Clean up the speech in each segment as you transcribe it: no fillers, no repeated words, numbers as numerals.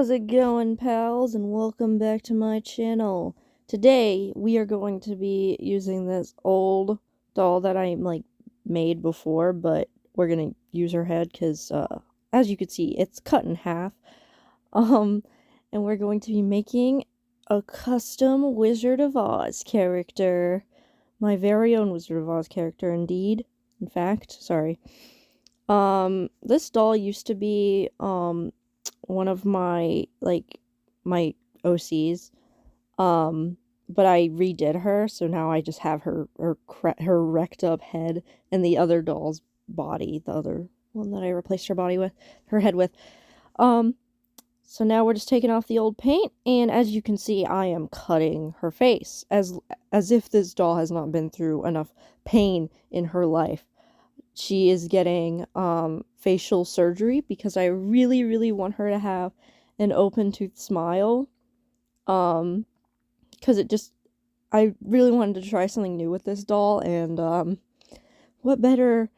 How's it going, pals? And welcome back to my channel. Today, we are going to be using this old doll that I, made before, but we're gonna use her head because, as you can see, it's cut in half. Um, and we're going to be making a custom Wizard of Oz character. My very own Wizard of Oz character, indeed. In fact, sorry. This doll used to be, one of my OCs, but I redid her, so now I just have her wrecked up head and the other doll's body, the other one that I replaced her head with. So now we're just taking off the old paint, and as you can see, I am cutting her face, as if this doll has not been through enough pain in her life. She is getting facial surgery because I really, really want her to have an open tooth smile. Because I really wanted to try something new with this doll, and what better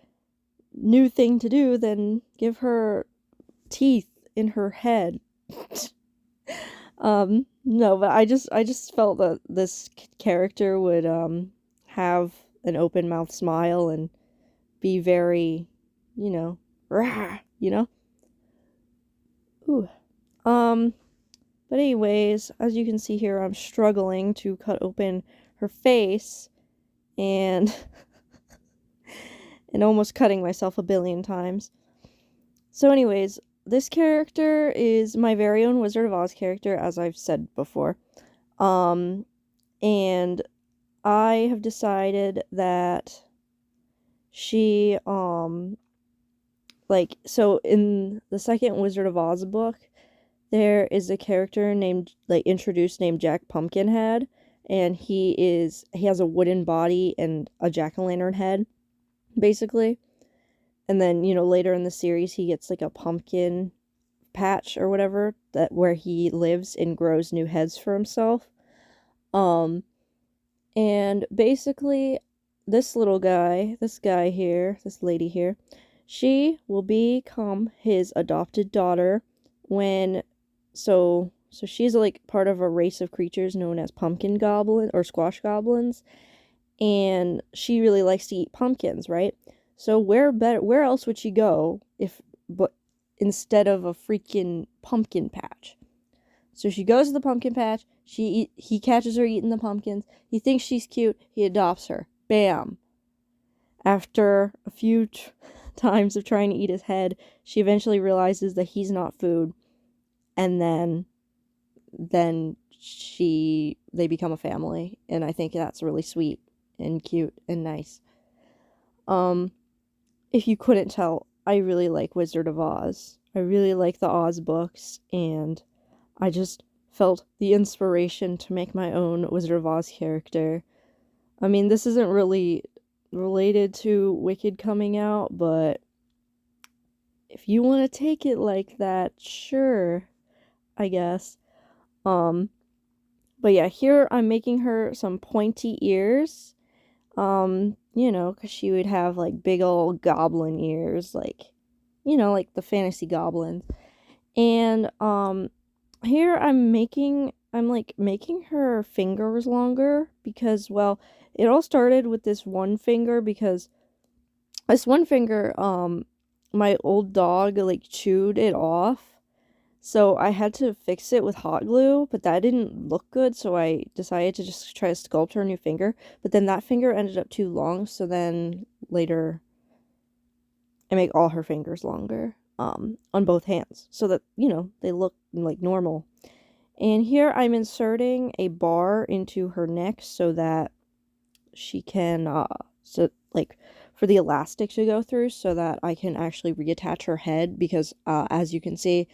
new thing to do than give her teeth in her head? No, but I just felt that this character would have an open mouth smile and be very, rah, Ooh. But anyways, as you can see here, I'm struggling to cut open her face and and almost cutting myself a billion times. So anyways, this character is my very own Wizard of Oz character, as I've said before. And I have decided that she, so in the second Wizard of Oz book, there is a character introduced named Jack Pumpkinhead, and he has a wooden body and a jack-o'-lantern head, basically. And then, later in the series, he gets like a pumpkin patch or whatever where he lives and grows new heads for himself. And basically, this lady here, she will become his adopted daughter when, so she's part of a race of creatures known as pumpkin goblin or squash goblins, and she really likes to eat pumpkins, right? So where else would she go but instead of a freaking pumpkin patch? So she goes to the pumpkin patch. He catches her eating the pumpkins. He thinks she's cute. He adopts her. Bam. After a few times of trying to eat his head, she eventually realizes that he's not food. And then they become a family. And I think that's really sweet and cute and nice. If you couldn't tell, I really like Wizard of Oz. I really like the Oz books, and I just felt the inspiration to make my own Wizard of Oz character. I mean, this isn't really related to Wicked coming out, but if you want to take it like that, sure, I guess. But yeah, here I'm making her some pointy ears. Because she would have big old goblin ears, like the fantasy goblins. And here I'm making her fingers longer because, well, it all started with this one finger, because this one finger, my old dog chewed it off. So I had to fix it with hot glue, but that didn't look good, so I decided to just try to sculpt her new finger. But then that finger ended up too long, so then later I make all her fingers longer, on both hands, so that, they look like normal. And here I'm inserting a bar into her neck so that she can, for the elastic to go through, so that I can actually reattach her head, because, as you can see,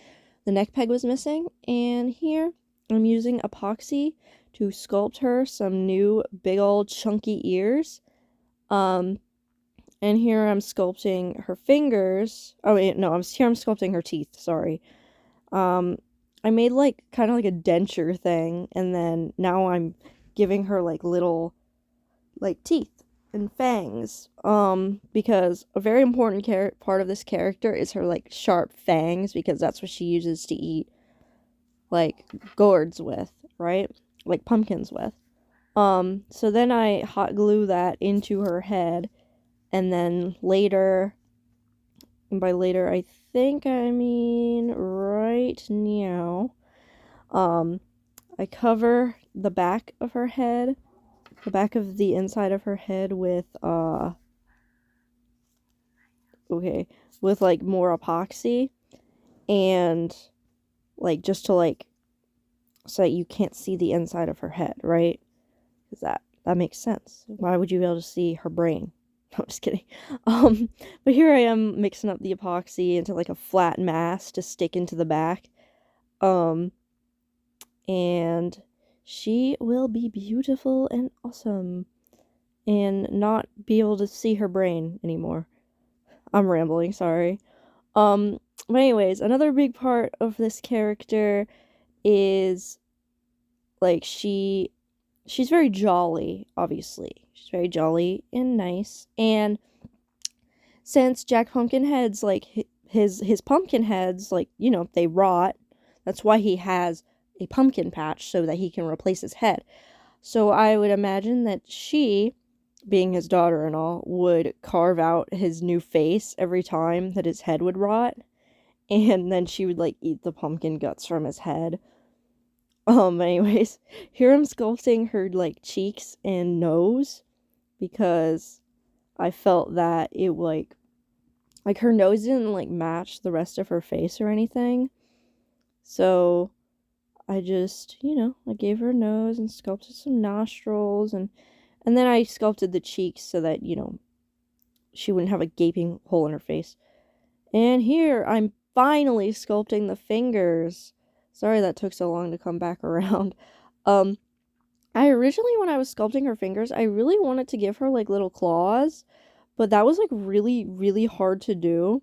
the neck peg was missing. And here I'm using epoxy to sculpt her some new big old chunky ears. And here I'm sculpting her fingers. Oh wait, no, I'm sculpting her teeth, sorry. I made kind of like a denture thing, and then now I'm giving her little teeth and fangs, because a very important part of this character is her sharp fangs, because that's what she uses to eat like gourds with, right? Like pumpkins with. So then I hot glue that into her head, and then later, and by later I think I mean right now, I cover the back of her head, the back of the inside of her head with with like more epoxy, and like just to like so that you can't see the inside of her head, right? Because that makes sense. Why would you be able to see her brain? No, I'm just kidding. But here I am mixing up the epoxy into like a flat mass to stick into the back. And she will be beautiful and awesome and not be able to see her brain anymore. I'm rambling, sorry. But anyways, another big part of this character is like she's very jolly, obviously. She's very jolly and nice. And since Jack Pumpkinhead's like his pumpkin heads, like, you know, they rot. That's why he has a pumpkin patch, so that he can replace his head. So I would imagine that she, being his daughter and all, would carve out his new face every time that his head would rot. And then she would like eat the pumpkin guts from his head. Anyways, here I'm sculpting her like cheeks and nose, because I felt that it like her nose didn't like match the rest of her face or anything. So I just, you know, I gave her a nose and sculpted some nostrils, and then I sculpted the cheeks so that, you know, she wouldn't have a gaping hole in her face. And here I'm finally sculpting the fingers. Sorry that took so long to come back around. I originally, when I was sculpting her fingers, I really wanted to give her like little claws, but that was like really, really hard to do,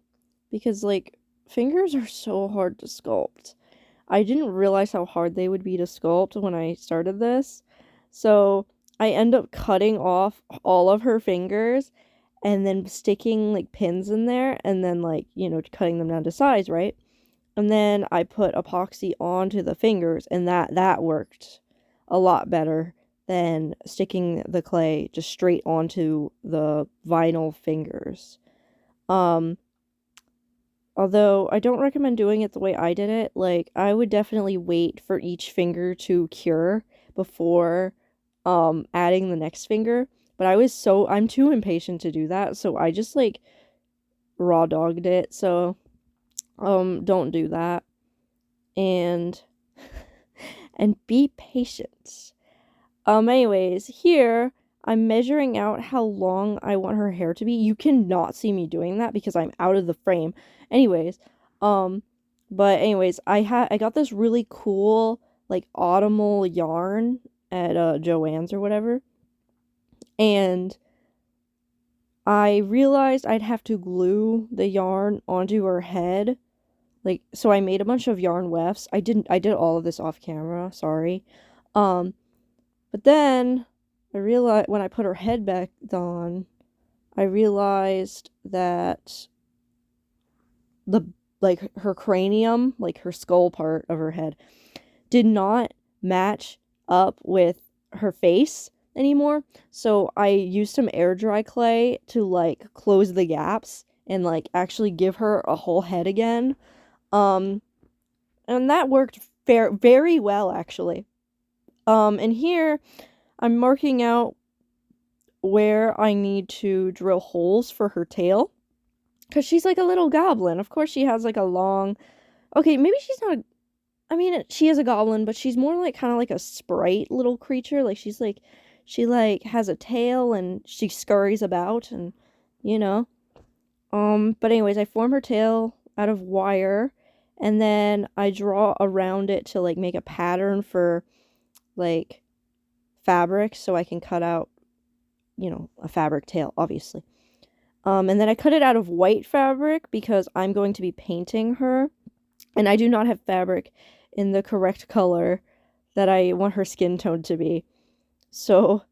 because like fingers are so hard to sculpt. I didn't realize how hard they would be to sculpt when I started this. So I end up cutting off all of her fingers and then sticking like pins in there, and then like, you know, cutting them down to size, right? And then I put epoxy onto the fingers, and that worked a lot better than sticking the clay just straight onto the vinyl fingers. Although I don't recommend doing it the way I did it. Like, I would definitely wait for each finger to cure before adding the next finger. But I'm too impatient to do that, so I just like raw dogged it. So don't do that. And be patient. Anyways, here I'm measuring out how long I want her hair to be. You cannot see me doing that because I'm out of the frame. Anyways, but anyways, I got this really cool like autumnal yarn at Joann's or whatever. And I realized I'd have to glue the yarn onto her head. Like, so I made a bunch of yarn wefts. I did all of this off camera, sorry. But then I realized when I put her head back on, I realized that like her cranium, like her skull part of her head, did not match up with her face anymore. So I used some air dry clay to like close the gaps and like actually give her a whole head again. And that worked very well, actually. And here I'm marking out where I need to drill holes for her tail, because she's like a little goblin. Of course she has like a long, okay, maybe she's not, I mean, she is a goblin, but she's more like kind of like a sprite little creature. Like she like has a tail and she scurries about, and you know. But anyways, I form her tail out of wire, and then I draw around it to like make a pattern for like fabric, so I can cut out, you know, a fabric tail, obviously. And then I cut it out of white fabric because I'm going to be painting her, and I do not have fabric in the correct color that I want her skin tone to be. So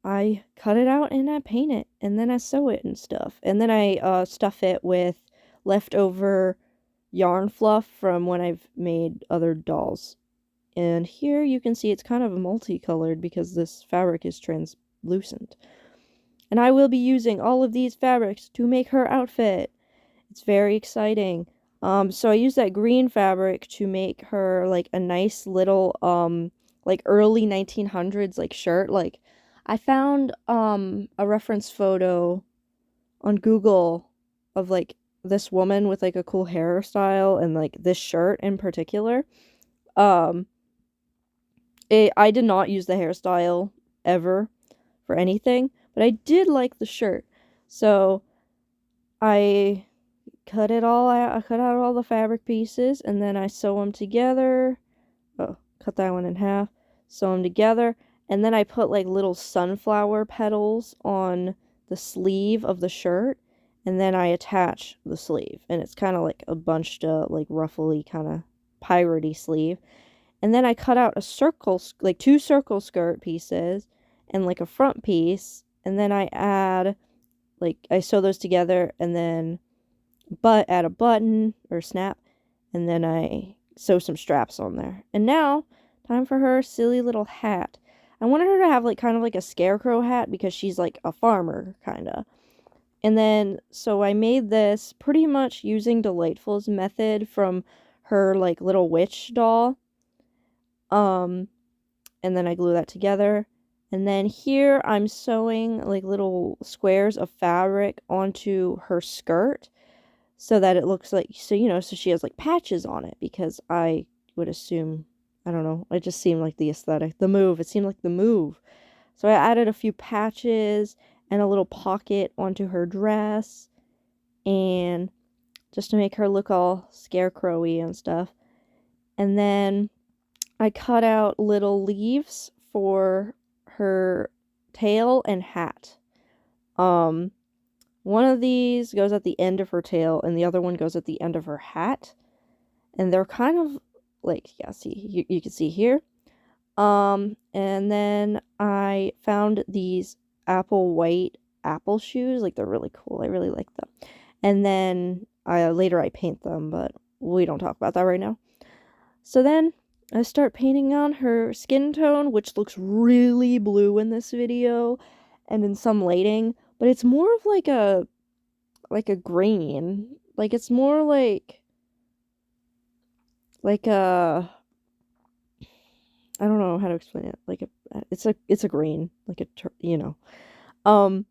I cut it out and I paint it, and then I sew it and stuff. And then I stuff it with leftover yarn fluff from when I've made other dolls. And here you can see it's kind of multicolored because this fabric is translucent. And I will be using all of these fabrics to make her outfit. It's very exciting. So I used that green fabric to make her like a nice little like early 1900s like shirt. Like I found a reference photo on Google of like this woman with like a cool hairstyle and like this shirt in particular. Um I did not use the hairstyle ever for anything, but I did like the shirt. So I cut it all out. I cut out all the fabric pieces and then I sew them together. Oh, cut that one in half. Sew them together. And then I put like little sunflower petals on the sleeve of the shirt. And then I attach the sleeve. And it's kind of like a bunched up, like ruffly kind of piratey sleeve. And then I cut out a circle, like 2 circle skirt pieces and like a front piece. And then I add, like, I sew those together and then add a button or snap. And then I sew some straps on there. And now, time for her silly little hat. I wanted her to have like kind of like a scarecrow hat because she's like a farmer, kind of. And then, so I made this pretty much using Delightful's method from her like little witch doll. And then I glue that together. And then here I'm sewing like little squares of fabric onto her skirt so that it looks like, so you know, so she has like patches on it because I would assume, I don't know, it just seemed like the aesthetic, it seemed like the move. So I added a few patches and a little pocket onto her dress and just to make her look all scarecrowy and stuff. And then I cut out little leaves for her tail and hat. One of these goes at the end of her tail and the other one goes at the end of her hat. And they're kind of like, yeah, see, you can see here. And then I found these apple white apple shoes. Like, they're really cool. I really like them. And then later I paint them, but we don't talk about that right now. So then I start painting on her skin tone, which looks really blue in this video and in some lighting, but it's more of like a green. Like, it's more like a, I don't know how to explain it. Like it's a green, like a, you know. But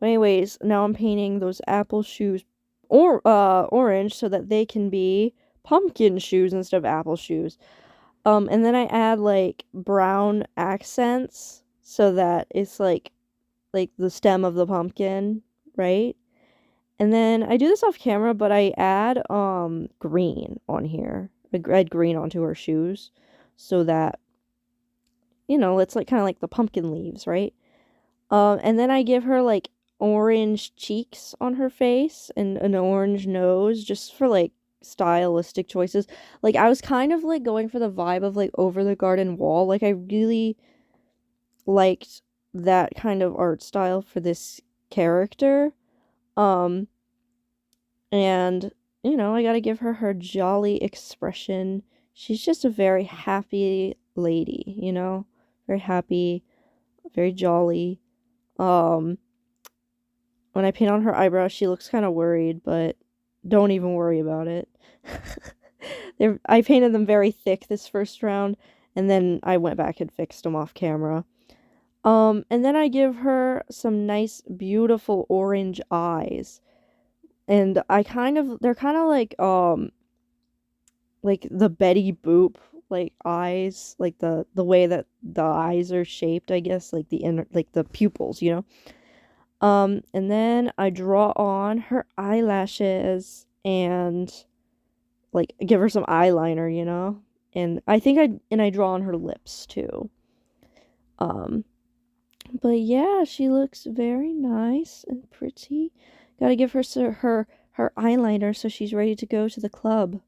anyways, now I'm painting those apple shoes orange so that they can be pumpkin shoes instead of apple shoes. And then I add like brown accents so that it's like the stem of the pumpkin, right? And then I do this off camera, but I add green on here. I add green onto her shoes so that, you know, it's like kind of like the pumpkin leaves, right? And then I give her like orange cheeks on her face and an orange nose just for like stylistic choices. Like, I was kind of like going for the vibe of like Over the Garden Wall. Like, I really liked that kind of art style for this character. And you know, I gotta give her her jolly expression. She's just a very happy lady, you know, very happy, very jolly. When I paint on her eyebrows, she looks kind of worried, but don't even worry about it. I painted them very thick this first round, and then I went back and fixed them off camera. And then I give her some nice, beautiful orange eyes. And they're kind of like the Betty Boop like eyes, like the way that the eyes are shaped, I guess, like the inner, like the pupils, you know. And then I draw on her eyelashes and like give her some eyeliner, you know. And I draw on her lips too. But yeah, she looks very nice and pretty. Gotta give her her eyeliner so she's ready to go to the club.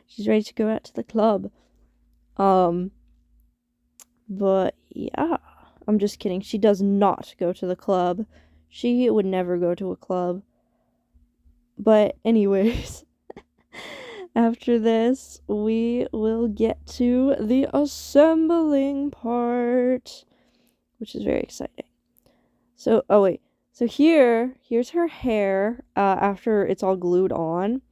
She's ready to go out to the club. But yeah, I'm just kidding. She does not go to the club. She would never go to a club. But anyways, After this, we will get to the assembling part, which is very exciting. So, oh wait. So here's her hair after it's all glued on.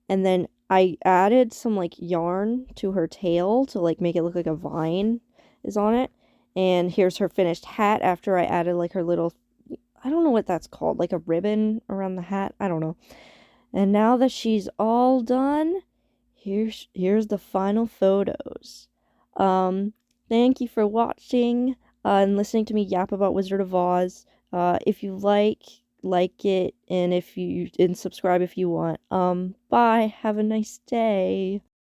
And then I added some like yarn to her tail to like make it look like a vine is on it. And here's her finished hat after I added like her little, I don't know what that's called, like a ribbon around the hat. I don't know. And now that she's all done, here's the final photos. Thank you for watching and listening to me yap about Wizard of Oz. If you like it, and subscribe if you want. Bye. Have a nice day.